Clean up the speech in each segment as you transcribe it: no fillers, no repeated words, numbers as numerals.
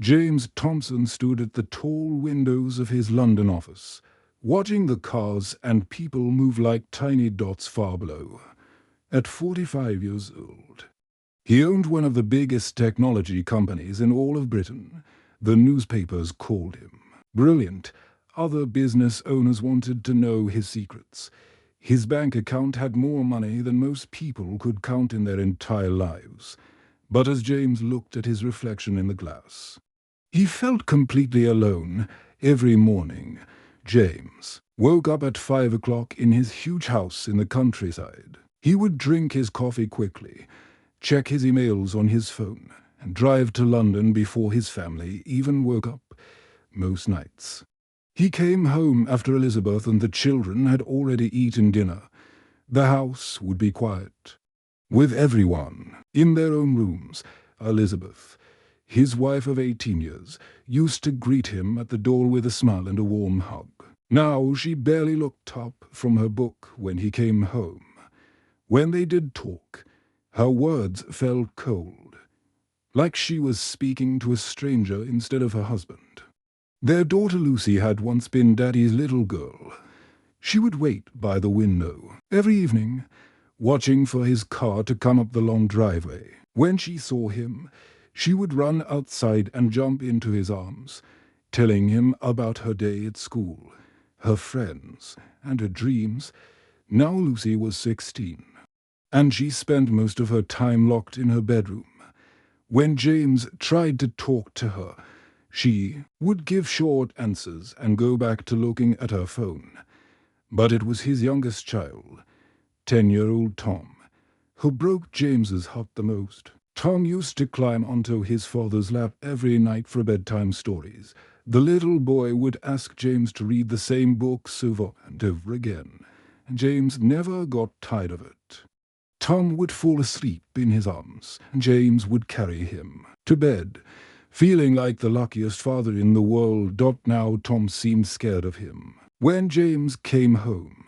James Thompson stood at the tall windows of his London office, watching the cars and people move like tiny dots far below. At 45 years old, he owned one of the biggest technology companies in all of Britain. The newspapers called him brilliant. Other business owners wanted to know his secrets. His bank account had more money than most people could count in their entire lives. But as James looked at his reflection in the glass, he felt completely alone. Every morning, James woke up at 5 o'clock in his huge house in the countryside. He would drink his coffee quickly, check his emails on his phone, and drive to London before his family even woke up most nights. He came home after Elizabeth and the children had already eaten dinner. The house would be quiet, with everyone in their own rooms. Elizabeth, his wife of 18 years, used to greet him at the door with a smile and a warm hug. Now she barely looked up from her book when he came home. When they did talk, her words felt cold, like she was speaking to a stranger instead of her husband. Their daughter Lucy had once been Daddy's little girl. She would wait by the window every evening, watching for his car to come up the long driveway. When she saw him, she would run outside and jump into his arms, telling him about her day at school, her friends, and her dreams. Now Lucy was 16, and she spent most of her time locked in her bedroom. When James tried to talk to her, she would give short answers and go back to looking at her phone. But it was his youngest child, 10-year-old Tom, who broke James's heart the most. Tom used to climb onto his father's lap every night for bedtime stories. The little boy would ask James to read the same books over and over again, and James never got tired of it. Tom would fall asleep in his arms, and James would carry him to bed, feeling like the luckiest father in the world. Now Tom seemed scared of him. When James came home,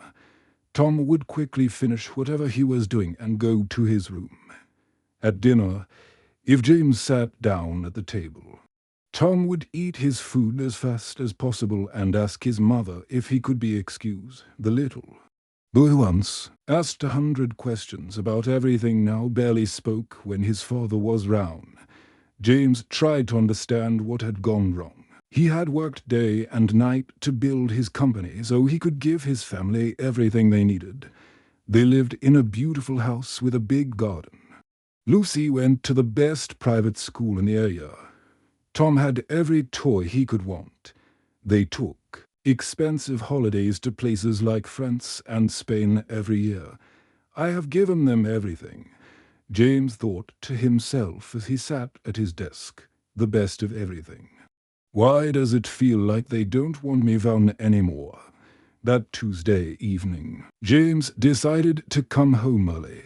Tom would quickly finish whatever he was doing and go to his room. At dinner, if James sat down at the table, Tom would eat his food as fast as possible and ask his mother if he could be excused. The little boy once asked 100 questions about everything, now barely spoke when his father was round. James tried to understand what had gone wrong. He had worked day and night to build his company so he could give his family everything they needed. They lived in a beautiful house with a big garden. Lucy went to the best private school in the area. Tom had every toy he could want. They took expensive holidays to places like France and Spain every year. I have given them everything, James thought to himself as he sat at his desk. The best of everything. Why does it feel like they don't want me around anymore? That Tuesday evening, James decided to come home early.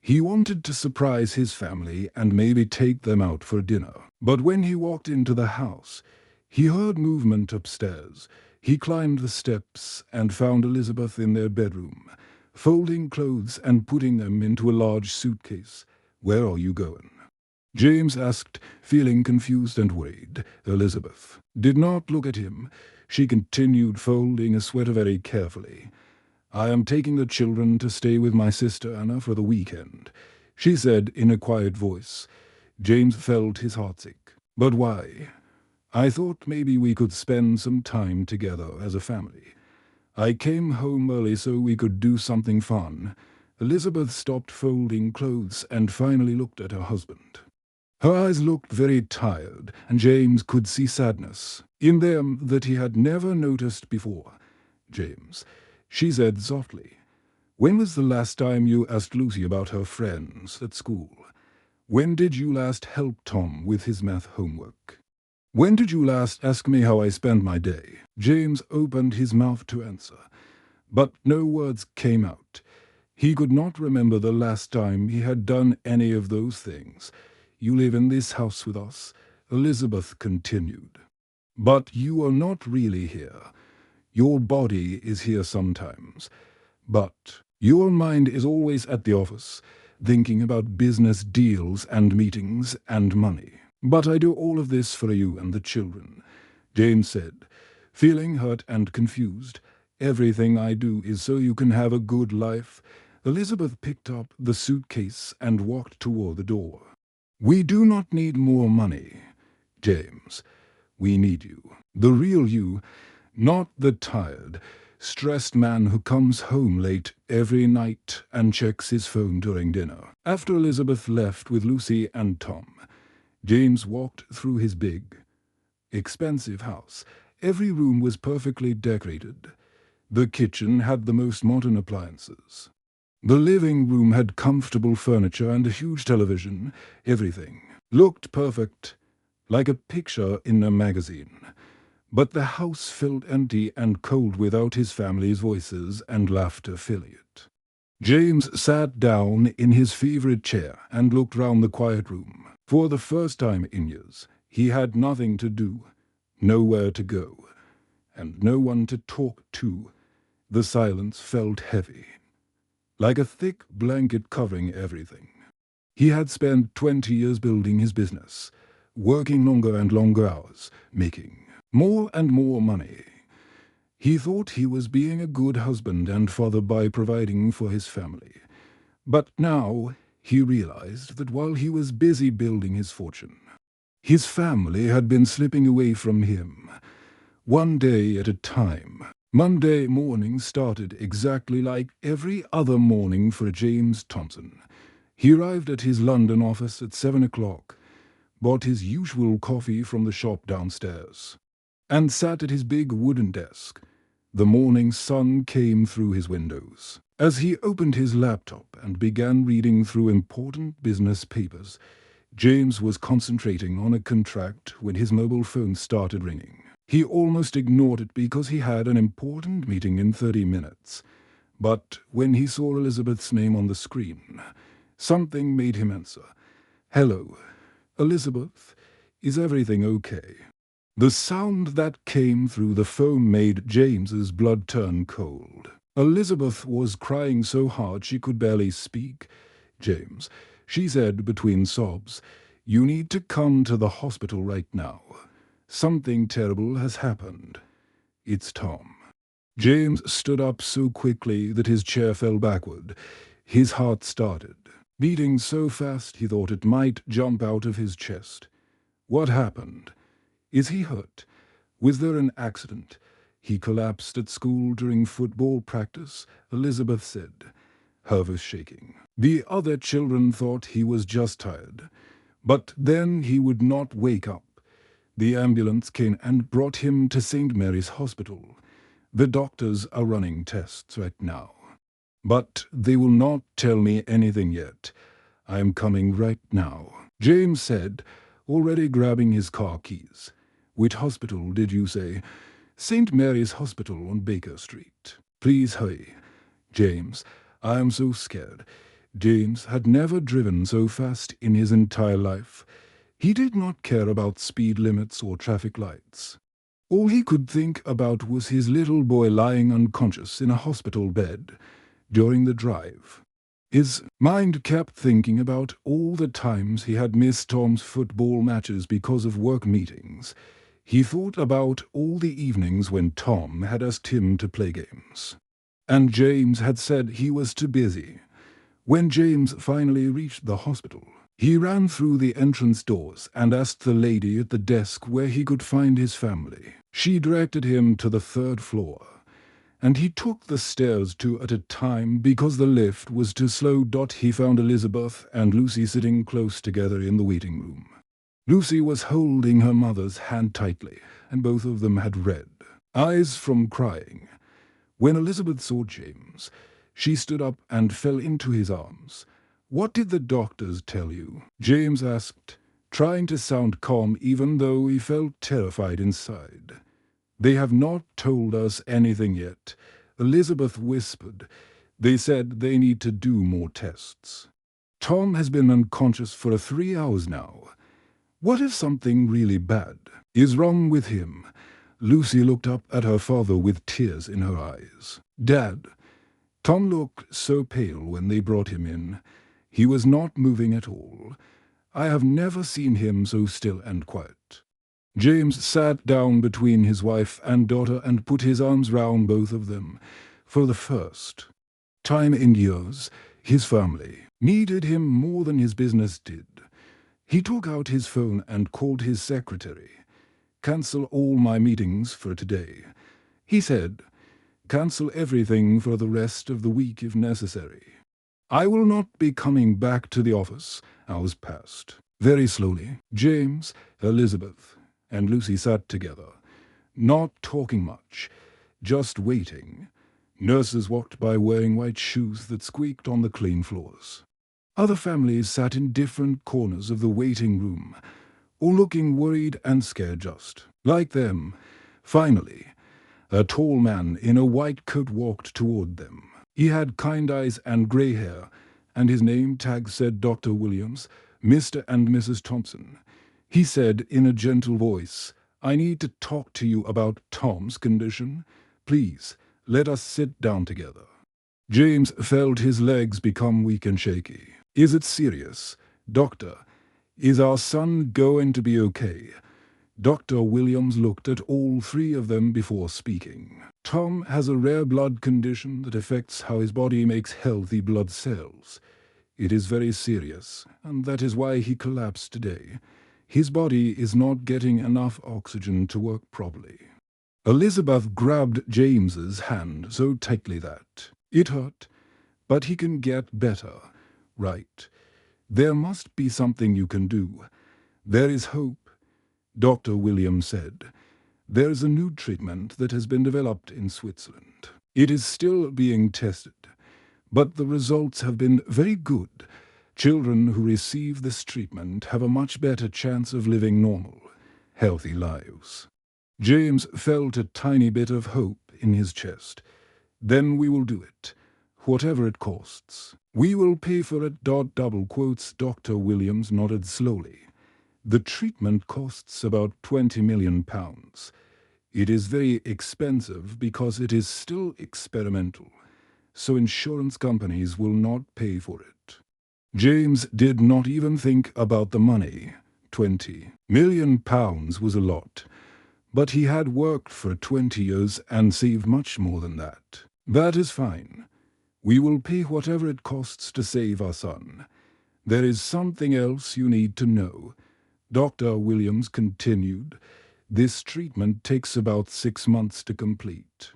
He wanted to surprise his family and maybe take them out for dinner. But when he walked into the house, he heard movement upstairs. He climbed the steps and found Elizabeth in their bedroom, folding clothes and putting them into a large suitcase. "Where are you going?" James asked, feeling confused and worried. Elizabeth did not look at him. She continued folding a sweater very carefully. "I am taking the children to stay with my sister Anna for the weekend," she said in a quiet voice. James felt his heart sink. "But why?" "I thought maybe we could spend some time together as a family. I came home early so we could do something fun." Elizabeth stopped folding clothes and finally looked at her husband. Her eyes looked very tired, and James could see sadness in them that he had never noticed before. "James," she said softly, "when was the last time you asked Lucy about her friends at school? When did you last help Tom with his math homework? When did you last ask me how I spent my day?" James opened his mouth to answer, but no words came out. He could not remember the last time he had done any of those things. "You live in this house with us," Elizabeth continued. "But you are not really here. Your body is here sometimes, but your mind is always at the office, thinking about business deals and meetings and money." "But I do all of this for you and the children," James said, feeling hurt and confused. "Everything I do is so you can have a good life." Elizabeth picked up the suitcase and walked toward the door. "We do not need more money, James. We need you. The real you, not the tired, stressed man who comes home late every night and checks his phone during dinner." After Elizabeth left with Lucy and Tom, James walked through his big, expensive house. Every room was perfectly decorated. The kitchen had the most modern appliances. The living room had comfortable furniture and a huge television. Everything looked perfect, like a picture in a magazine. But the house felt empty and cold without his family's voices and laughter filling it. James sat down in his favorite chair and looked round the quiet room. For the first time in years, he had nothing to do, nowhere to go, and no one to talk to. The silence felt heavy, like a thick blanket covering everything. He had spent 20 years building his business, working longer and longer hours, making more and more money. He thought he was being a good husband and father by providing for his family. But now he realized that while he was busy building his fortune, his family had been slipping away from him, one day at a time. Monday morning started exactly like every other morning for James Thompson. He arrived at his London office at 7 o'clock, bought his usual coffee from the shop downstairs, and sat at his big wooden desk. The morning sun came through his windows. As he opened his laptop and began reading through important business papers, James was concentrating on a contract when his mobile phone started ringing. He almost ignored it because he had an important meeting in 30 minutes. But when he saw Elizabeth's name on the screen, something made him answer. "Hello, Elizabeth. Is everything okay?" The sound that came through the phone made James's blood turn cold. Elizabeth was crying so hard she could barely speak. "James," she said between sobs, "you need to come to the hospital right now. Something terrible has happened. It's Tom." James stood up so quickly that his chair fell backward. His heart started beating so fast he thought it might jump out of his chest. "What happened? Is he hurt? Was there an accident?" "He collapsed at school during football practice," Elizabeth said, her voice shaking. "The other children thought he was just tired. But then he would not wake up. The ambulance came and brought him to St. Mary's Hospital. The doctors are running tests right now. But they will not tell me anything yet. I am coming right now," James said, already grabbing his car keys. "Which hospital did you say?" "St. Mary's Hospital on Baker Street. Please hurry." "James, I am so scared." James had never driven so fast in his entire life. He did not care about speed limits or traffic lights. All he could think about was his little boy lying unconscious in a hospital bed during the drive. His mind kept thinking about all the times he had missed Tom's football matches because of work meetings. He thought about all the evenings when Tom had asked him to play games, and James had said he was too busy. When James finally reached the hospital, he ran through the entrance doors and asked the lady at the desk where he could find his family. She directed him to the 3rd floor, and he took the stairs 2 at a time because the lift was too slow. He found Elizabeth and Lucy sitting close together in the waiting room. Lucy was holding her mother's hand tightly, and both of them had red eyes from crying. When Elizabeth saw James, she stood up and fell into his arms. "What did the doctors tell you?" James asked, trying to sound calm even though he felt terrified inside. "They have not told us anything yet," Elizabeth whispered. "They said they need to do more tests. Tom has been unconscious for 3 hours now. What if something really bad is wrong with him?" Lucy looked up at her father with tears in her eyes. "Dad." Tom looked so pale when they brought him in. He was not moving at all. I have never seen him so still and quiet. James sat down between his wife and daughter and put his arms round both of them. For the first time in years, his family needed him more than his business did. He took out his phone and called his secretary. "Cancel all my meetings for today," he said. "Cancel everything for the rest of the week if necessary. I will not be coming back to the office." Hours passed. Very slowly, James, Elizabeth, and Lucy sat together, not talking much, just waiting. Nurses walked by wearing white shoes that squeaked on the clean floors. Other families sat in different corners of the waiting room, all looking worried and scared just like them. Finally, a tall man in a white coat walked toward them. He had kind eyes and grey hair, and his name tag said Dr. Williams, Mr. and Mrs. Thompson. He said in a gentle voice, "I need to talk to you about Tom's condition. Please, let us sit down together." James felt his legs become weak and shaky. "Is it serious, doctor? Is our son going to be okay?" Dr. Williams looked at all three of them before speaking. "Tom has a rare blood condition that affects how his body makes healthy blood cells. It is very serious, and that is why he collapsed today. His body is not getting enough oxygen to work properly." Elizabeth grabbed James's hand so tightly that it hurt. "But he can get better, right? There must be something you can do. There is hope," Dr. Williams said. "There is a new treatment that has been developed in Switzerland. It is still being tested, but the results have been very good. Children who receive this treatment have a much better chance of living normal, healthy lives." James felt a tiny bit of hope in his chest. "Then we will do it, whatever it costs. We will pay for it." Double quotes. Dr. Williams nodded slowly. "The treatment costs about £20 million. It is very expensive because it is still experimental, so insurance companies will not pay for it." James did not even think about the money. £20 million was a lot, but he had worked for 20 years and saved much more than that. "That is fine. We will pay whatever it costs to save our son. There is something else you need to know," Dr. Williams continued. "This treatment takes about 6 months to complete.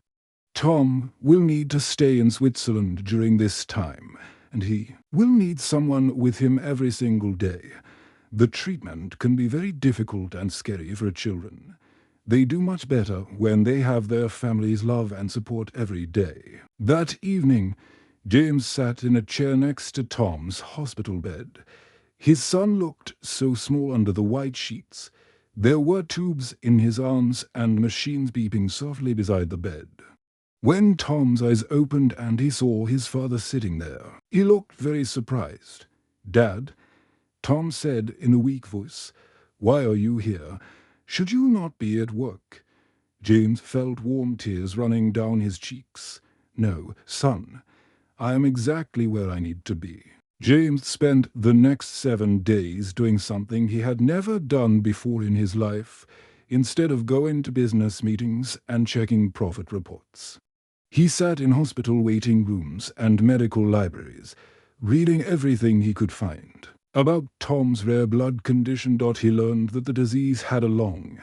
Tom will need to stay in Switzerland during this time, and he will need someone with him every single day. The treatment can be very difficult and scary for children. They do much better when they have their family's love and support every day." That evening, James sat in a chair next to Tom's hospital bed. His son looked so small under the white sheets. There were tubes in his arms and machines beeping softly beside the bed. When Tom's eyes opened and he saw his father sitting there, he looked very surprised. "Dad," Tom said in a weak voice, "why are you here? Should you not be at work?" James felt warm tears running down his cheeks. "No, son, I am exactly where I need to be." James spent the next 7 days doing something he had never done before in his life, instead of going to business meetings and checking profit reports. He sat in hospital waiting rooms and medical libraries, reading everything he could find. About Tom's rare blood condition. He learned that the disease had a long,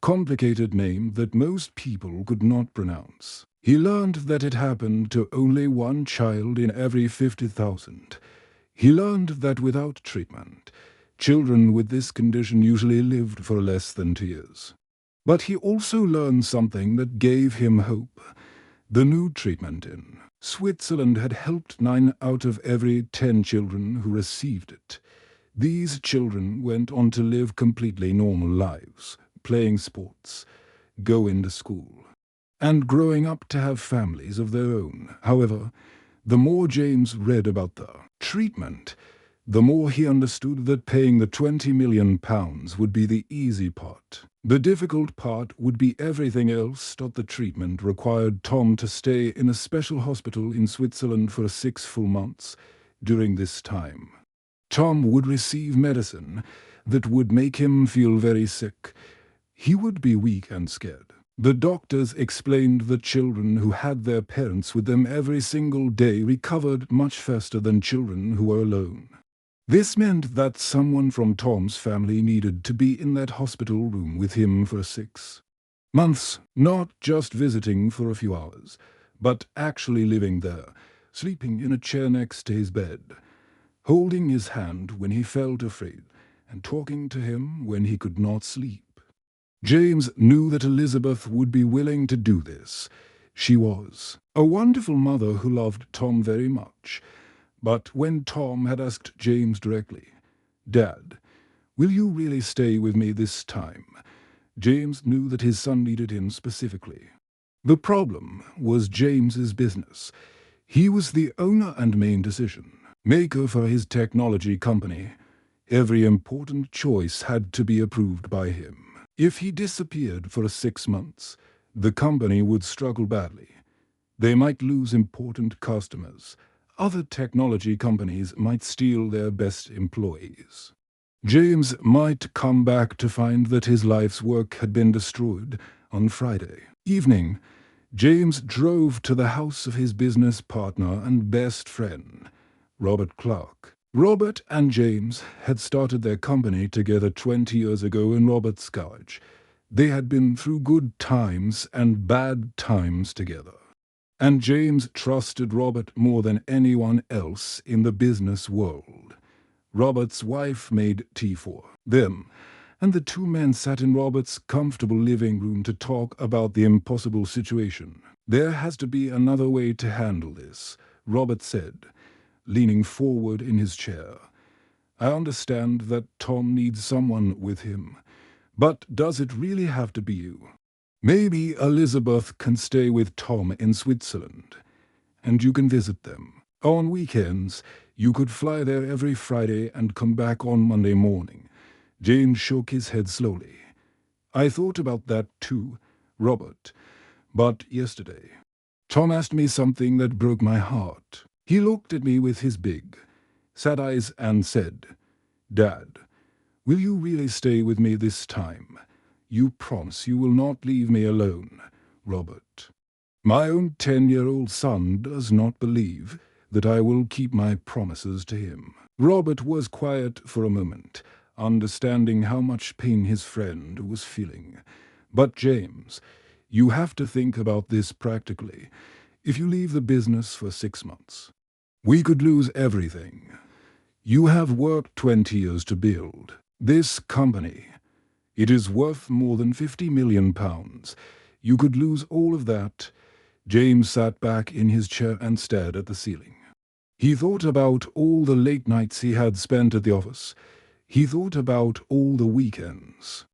complicated name that most people could not pronounce. He learned that it happened to only one child in every 50,000. He learned that without treatment, children with this condition usually lived for less than 2 years. But he also learned something that gave him hope. The new treatment in Switzerland had helped 9 out of every 10 children who received it. These children went on to live completely normal lives, playing sports, going to school, and growing up to have families of their own. However, the more James read about the treatment, the more he understood that paying the £20 million would be the easy part. The difficult part would be everything else. The treatment required Tom to stay in a special hospital in Switzerland for 6 full months during this time. Tom would receive medicine that would make him feel very sick. He would be weak and scared. The doctors explained that children who had their parents with them every single day recovered much faster than children who were alone. This meant that someone from Tom's family needed to be in that hospital room with him for 6 months, not just visiting for a few hours, but actually living there, sleeping in a chair next to his bed, holding his hand when he felt afraid, and talking to him when he could not sleep. James knew that Elizabeth would be willing to do this. She was a wonderful mother who loved Tom very much. But when Tom had asked James directly, "Dad, will you really stay with me this time?" James knew that his son needed him specifically. The problem was James's business. He was the owner and main decision maker for his technology company. Every important choice had to be approved by him. If he disappeared for 6 months, the company would struggle badly. They might lose important customers. Other technology companies might steal their best employees. James might come back to find that his life's work had been destroyed. On Friday evening, James drove to the house of his business partner and best friend, Robert Clark. Robert and James had started their company together 20 years ago in Robert's garage. They had been through good times and bad times together. And James trusted Robert more than anyone else in the business world. Robert's wife made tea for them, and the two men sat in Robert's comfortable living room to talk about the impossible situation. "There has to be another way to handle this," Robert said, leaning forward in his chair. "I understand that Tom needs someone with him, but does it really have to be you? Maybe Elizabeth can stay with Tom in Switzerland, and you can visit them. On weekends, you could fly there every Friday and come back on Monday morning." James shook his head slowly. "I thought about that too, Robert, but yesterday Tom asked me something that broke my heart. He looked at me with his big, sad eyes and said, 'Dad, will you really stay with me this time? You promise you will not leave me alone, Robert.' My own 10-year-old son does not believe that I will keep my promises to him." Robert was quiet for a moment, understanding how much pain his friend was feeling. "But James, you have to think about this practically. If you leave the business for 6 months, we could lose everything. You have worked 20 years to build this company. It is worth more than £50 million. You could lose all of that." James sat back in his chair and stared at the ceiling. He thought about all the late nights he had spent at the office. He thought about all the weekends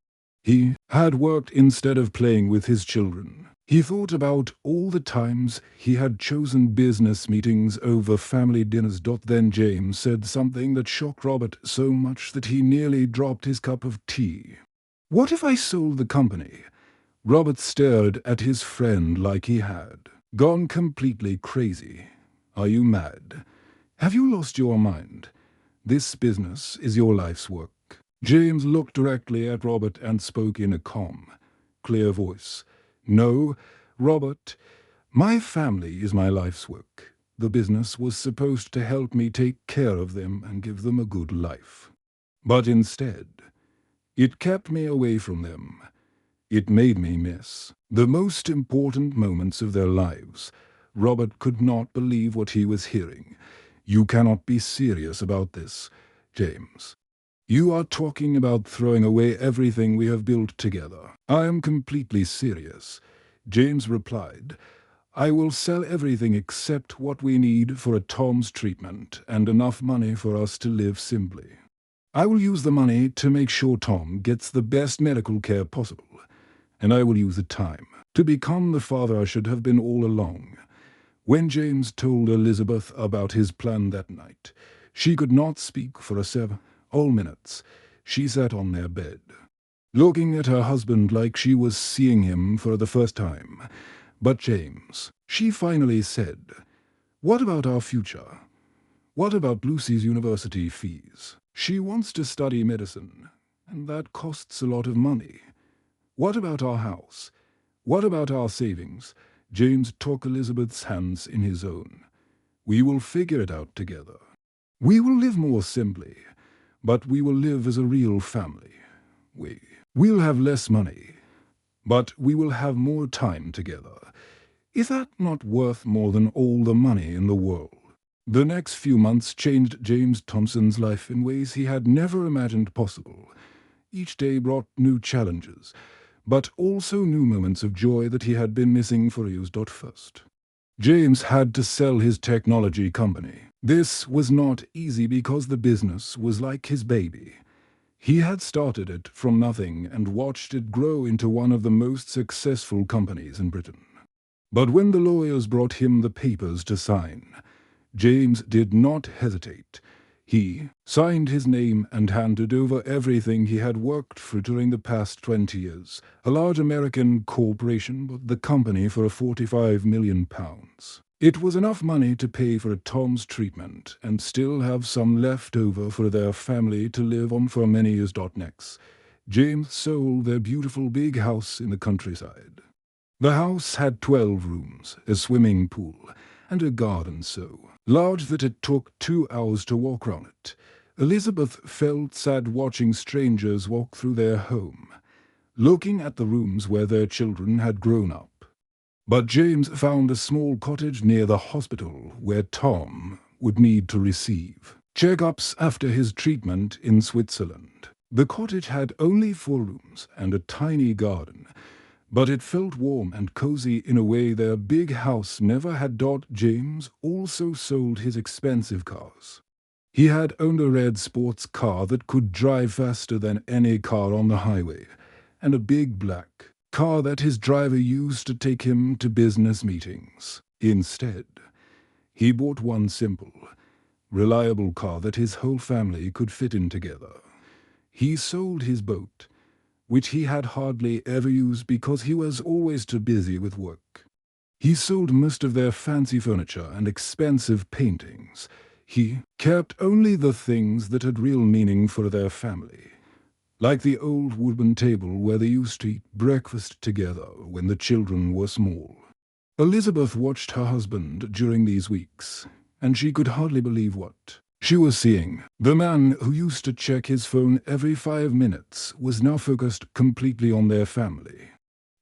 he had worked instead of playing with his children. He thought about all the times he had chosen business meetings over family dinners. Then James said something that shocked Robert so much that he nearly dropped his cup of tea. "What if I sold the company?" Robert stared at his friend like he had gone completely crazy. "Are you mad? Have you lost your mind? This business is your life's work." James looked directly at Robert and spoke in a calm, clear voice. "No, Robert, my family is my life's work. The business was supposed to help me take care of them and give them a good life. But instead, it kept me away from them. It made me miss the most important moments of their lives." Robert could not believe what he was hearing. "You cannot be serious about this, James. You are talking about throwing away everything we have built together." "I am completely serious," James replied. "I will sell everything except what we need for a Tom's treatment and enough money for us to live simply. I will use the money to make sure Tom gets the best medical care possible, and I will use the time to become the father I should have been all along." When James told Elizabeth about his plan that night, she could not speak for several minutes. She sat on their bed, looking at her husband like she was seeing him for the first time. "But James," she finally said, "what about our future? What about Lucy's university fees? She wants to study medicine, and that costs a lot of money. What about our house? What about our savings? James took Elizabeth's hands in his own. We will figure it out together. We will live more simply, but we will live as a real family. We'll have less money, but we will have more time together. Is that not worth more than all the money in the world? The next few months changed James Thompson's life in ways he had never imagined possible. Each day brought new challenges, but also new moments of joy that he had been missing for years. First, James had to sell his technology company. This was not easy because the business was like his baby. He had started it from nothing and watched it grow into one of the most successful companies in Britain. But when the lawyers brought him the papers to sign, James did not hesitate. He signed his name and handed over everything he had worked for during the past 20 years. A large American corporation bought the company for £45 million. It was enough money to pay for Tom's treatment and still have some left over for their family to live on for many years. Next, James sold their beautiful big house in the countryside. The house had 12 rooms, a swimming pool, and a garden so large that it took 2 hours to walk round it. Elizabeth felt sad watching strangers walk through their home, looking at the rooms where their children had grown up. But James found a small cottage near the hospital where Tom would need to receive checkups after his treatment in Switzerland. The cottage had only 4 rooms and a tiny garden, but it felt warm and cozy in a way their big house never had. James also sold his expensive cars. He had owned a red sports car that could drive faster than any car on the highway, and a big black car that his driver used to take him to business meetings. Instead, he bought one simple, reliable car that his whole family could fit in together. He sold his boat, which he had hardly ever used because he was always too busy with work. He sold most of their fancy furniture and expensive paintings. He kept only the things that had real meaning for their family, like the old wooden table where they used to eat breakfast together when the children were small. Elizabeth watched her husband during these weeks, and she could hardly believe what she was seeing. The man who used to check his phone every 5 minutes was now focused completely on their family.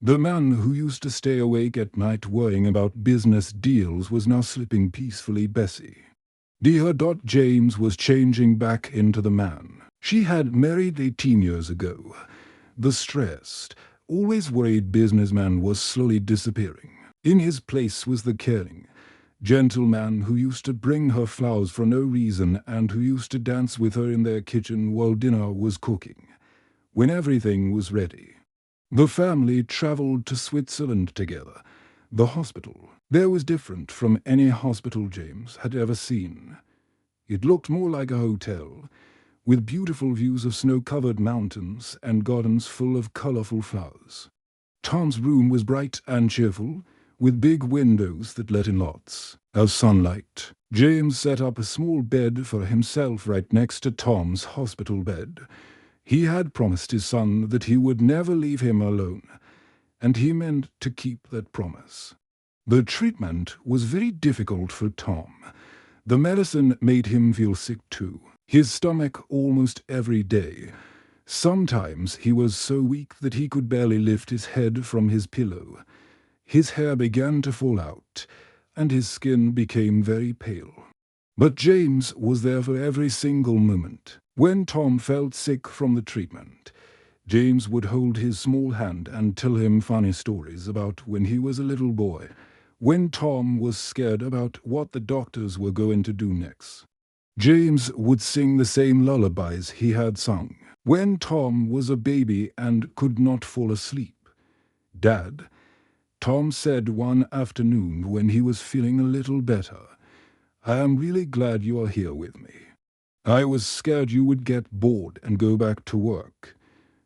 The man who used to stay awake at night worrying about business deals was now sleeping peacefully. Bessie. James was changing back into the man she had married 18 years ago. The stressed, always worried businessman was slowly disappearing. In his place was the caring, gentle man who used to bring her flowers for no reason and who used to dance with her in their kitchen while dinner was cooking. When everything was ready, the family traveled to Switzerland together. The hospital there was different from any hospital James had ever seen. It looked more like a hotel, with beautiful views of snow-covered mountains and gardens full of colorful flowers. Tom's room was bright and cheerful, with big windows that let in lots of sunlight. James set up a small bed for himself right next to Tom's hospital bed. He had promised his son that he would never leave him alone, and he meant to keep that promise. The treatment was very difficult for Tom. The medicine made him feel sick too. His stomach almost every day. Sometimes he was so weak that he could barely lift his head from his pillow. His hair began to fall out, and his skin became very pale. But James was there for every single moment. When Tom felt sick from the treatment, James would hold his small hand and tell him funny stories about when he was a little boy, when Tom was scared about what the doctors were going to do next. James would sing the same lullabies he had sung when Tom was a baby and could not fall asleep. "Dad," Tom said one afternoon when he was feeling a little better, "I am really glad you are here with me. I was scared you would get bored and go back to work."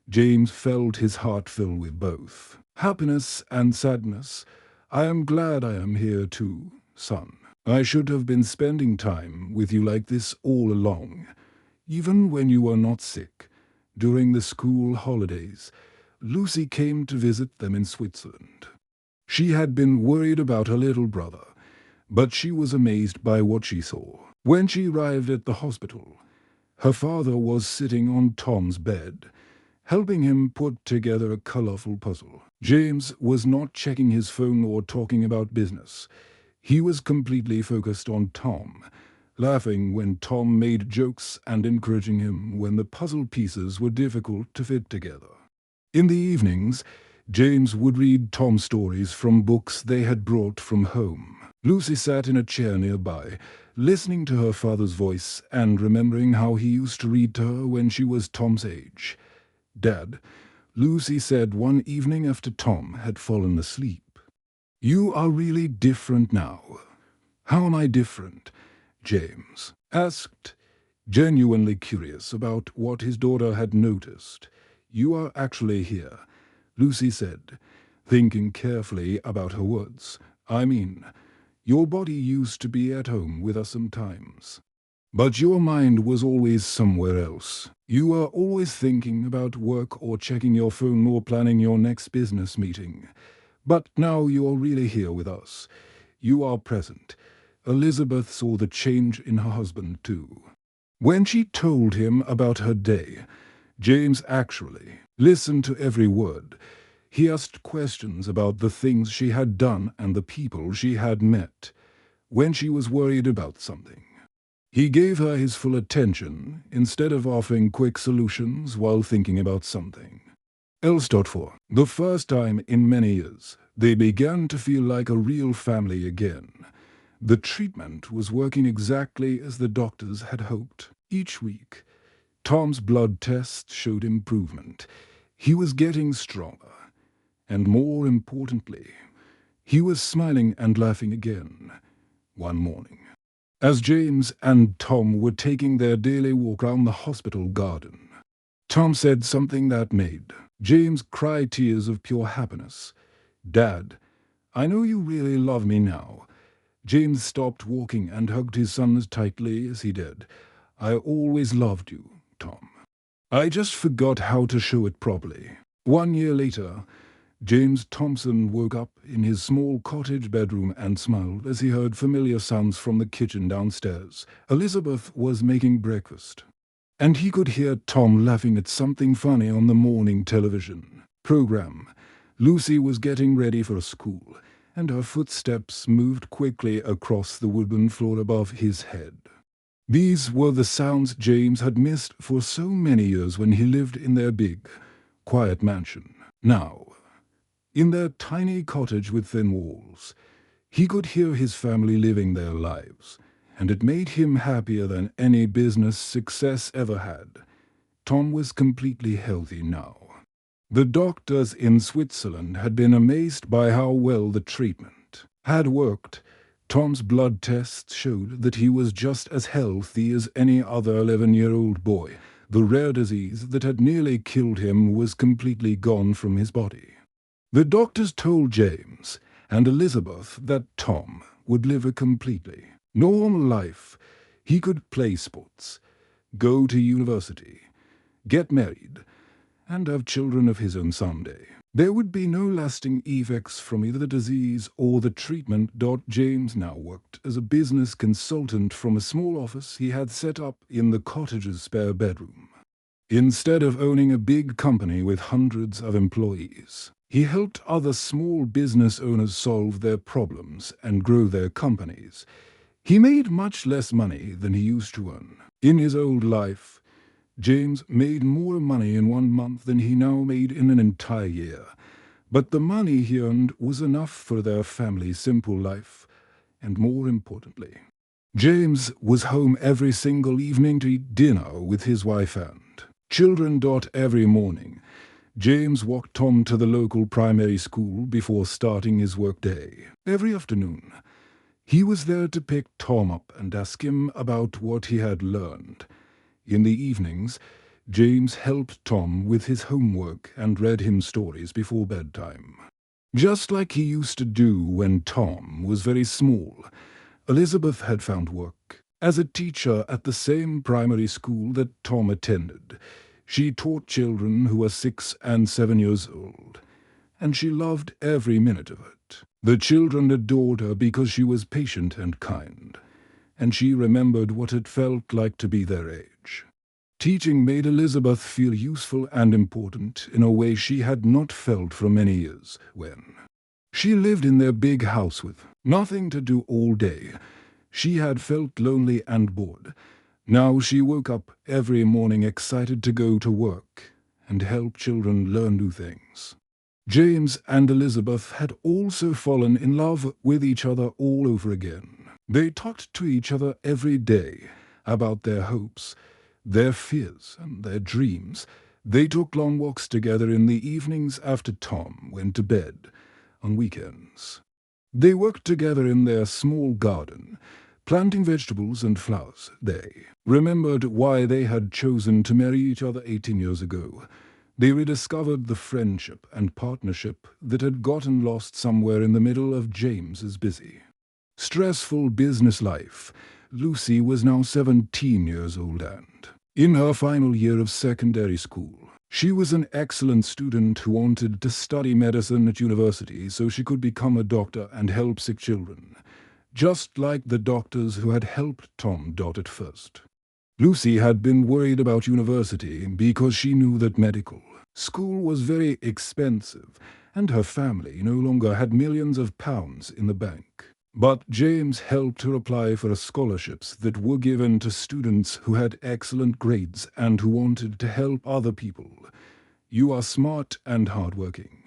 James felt his heart fill with both happiness and sadness. "I am glad I am here too, son." I should have been spending time with you like this all along, even when you were not sick. During the school holidays, Lucy came to visit them in Switzerland. She had been worried about her little brother, but she was amazed by what she saw. When she arrived at the hospital, her father was sitting on Tom's bed, helping him put together a colorful puzzle. James was not checking his phone or talking about business. He was completely focused on Tom, laughing when Tom made jokes and encouraging him when the puzzle pieces were difficult to fit together. In the evenings, James would read Tom stories from books they had brought from home. Lucy sat in a chair nearby, listening to her father's voice and remembering how he used to read to her when she was Tom's age. "Dad," Lucy said one evening after Tom had fallen asleep, "you are really different now." "How am I different?" James asked, genuinely curious about what his daughter had noticed. "You are actually here," Lucy said, thinking carefully about her words. "I mean, your body used to be at home with us sometimes, but your mind was always somewhere else. You were always thinking about work or checking your phone or planning your next business meeting. But now you are really here with us. You are present." Elizabeth saw the change in her husband too. When she told him about her day, James actually listened to every word. He asked questions about the things she had done and the people she had met. When she was worried about something, he gave her his full attention instead of offering quick solutions while thinking about something else. For the first time in many years, they began to feel like a real family again. The treatment was working exactly as the doctors had hoped. Each week, Tom's blood tests showed improvement. He was getting stronger, and more importantly, he was smiling and laughing again. One morning, as James and Tom were taking their daily walk around the hospital garden, Tom said something that made James cry tears of pure happiness. "Dad, I know you really love me now." James stopped walking and hugged his son as tightly as he did. "I always loved you, Tom. I just forgot how to show it properly." 1 year later, James Thompson woke up in his small cottage bedroom and smiled as he heard familiar sounds from the kitchen downstairs. Elizabeth was making breakfast, and he could hear Tom laughing at something funny on the morning television program. Lucy was getting ready for school, and her footsteps moved quickly across the wooden floor above his head. These were the sounds James had missed for so many years when he lived in their big, quiet mansion. Now, in their tiny cottage with thin walls, he could hear his family living their lives, and it made him happier than any business success ever had. Tom was completely healthy now. The doctors in Switzerland had been amazed by how well the treatment had worked. Tom's blood tests showed that he was just as healthy as any other 11-year-old boy. The rare disease that had nearly killed him was completely gone from his body. The doctors told James and Elizabeth that Tom would live a completely normal life. He could play sports, go to university, get married, and have children of his own someday. There would be no lasting effects from either the disease or the treatment. James now worked as a business consultant from a small office he had set up in the cottage's spare bedroom. Instead of owning a big company with hundreds of employees, he helped other small business owners solve their problems and grow their companies. He made much less money than he used to earn. In his old life, James made more money in 1 month than he now made in an entire year. But the money he earned was enough for their family's simple life, and more importantly, James was home every single evening to eat dinner with his wife and children. Every morning, James walked Tom to the local primary school before starting his workday. Every afternoon, he was there to pick Tom up and ask him about what he had learned. In the evenings, James helped Tom with his homework and read him stories before bedtime. Just like he used to do when Tom was very small. Elizabeth had found work as a teacher at the same primary school that Tom attended. She taught children who were 6 and 7 years old, and she loved every minute of it. The children adored her because she was patient and kind, and she remembered what it felt like to be their age. Teaching made Elizabeth feel useful and important in a way she had not felt for many years when she lived in their big house with nothing to do all day. She had felt lonely and bored. Now she woke up every morning excited to go to work and help children learn new things. James and Elizabeth had also fallen in love with each other all over again. They talked to each other every day about their hopes, their fears, and their dreams. They took long walks together in the evenings after Tom went to bed on weekends. They worked together in their small garden, planting vegetables and flowers. They remembered why they had chosen to marry each other 18 years ago. They rediscovered the friendship and partnership that had gotten lost somewhere in the middle of James's busy, stressful business life. Lucy was now 17 years old and in her final year of secondary school. She was an excellent student who wanted to study medicine at university so she could become a doctor and help sick children, just like the doctors who had helped Tom at first. Lucy had been worried about university because she knew that medical school was very expensive and her family no longer had millions of pounds in the bank. But James helped her apply for scholarships that were given to students who had excellent grades and who wanted to help other people. "You are smart and hardworking,"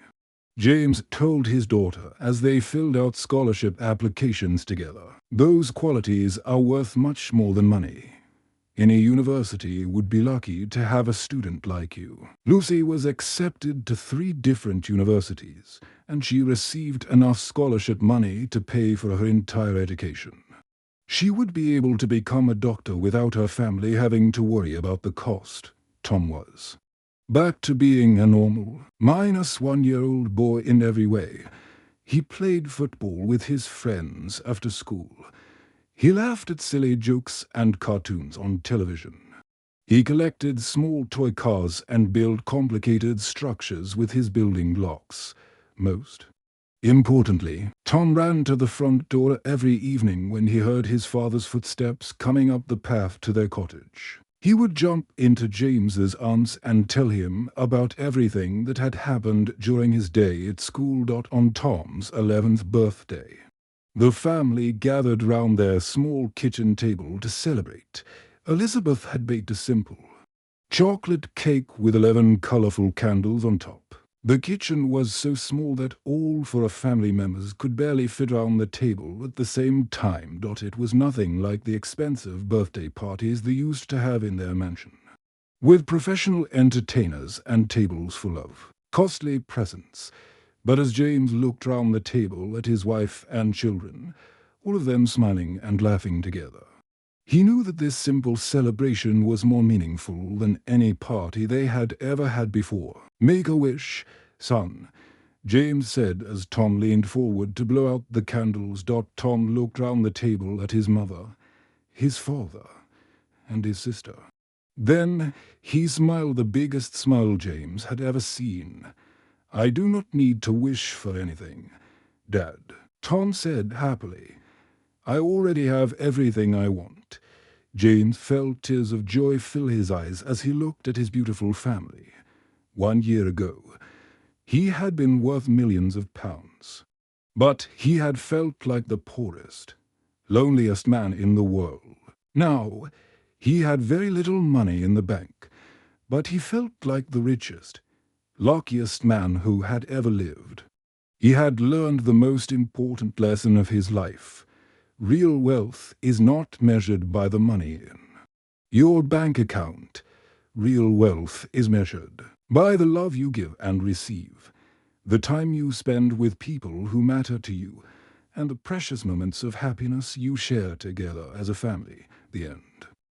James told his daughter as they filled out scholarship applications together. "Those qualities are worth much more than money. Any university would be lucky to have a student like you." Lucy was accepted to 3 different universities, and she received enough scholarship money to pay for her entire education. She would be able to become a doctor without her family having to worry about the cost. Tom was back to being a normal, -1-year-old boy in every way. He played football with his friends after school. He laughed at silly jokes and cartoons on television. He collected small toy cars and built complicated structures with his building blocks. Most importantly, Tom ran to the front door every evening when he heard his father's footsteps coming up the path to their cottage. He would jump into James's arms and tell him about everything that had happened during his day at school. On Tom's 11th birthday, the family gathered round their small kitchen table to celebrate. Elizabeth had baked a simple chocolate cake with 11 colorful candles on top. The kitchen was so small that all 4 family members could barely fit around the table at the same time. It was nothing like the expensive birthday parties they used to have in their mansion, with professional entertainers and tables full of costly presents. But as James looked round the table at his wife and children, all of them smiling and laughing together, he knew that this simple celebration was more meaningful than any party they had ever had before. "Make a wish, son," James said as Tom leaned forward to blow out the candles. Tom looked round the table at his mother, his father, and his sister. Then he smiled the biggest smile James had ever seen. "I do not need to wish for anything, Dad," Tom said happily. "I already have everything I want." James felt tears of joy fill his eyes as he looked at his beautiful family. 1 year ago, he had been worth millions of pounds, but he had felt like the poorest, loneliest man in the world. Now, he had very little money in the bank, but he felt like the richest, luckiest man who had ever lived. He had learned the most important lesson of his life. Real wealth is not measured by the money in your bank account. Real wealth is measured by the love you give and receive, the time you spend with people who matter to you, and the precious moments of happiness you share together as a family. The end.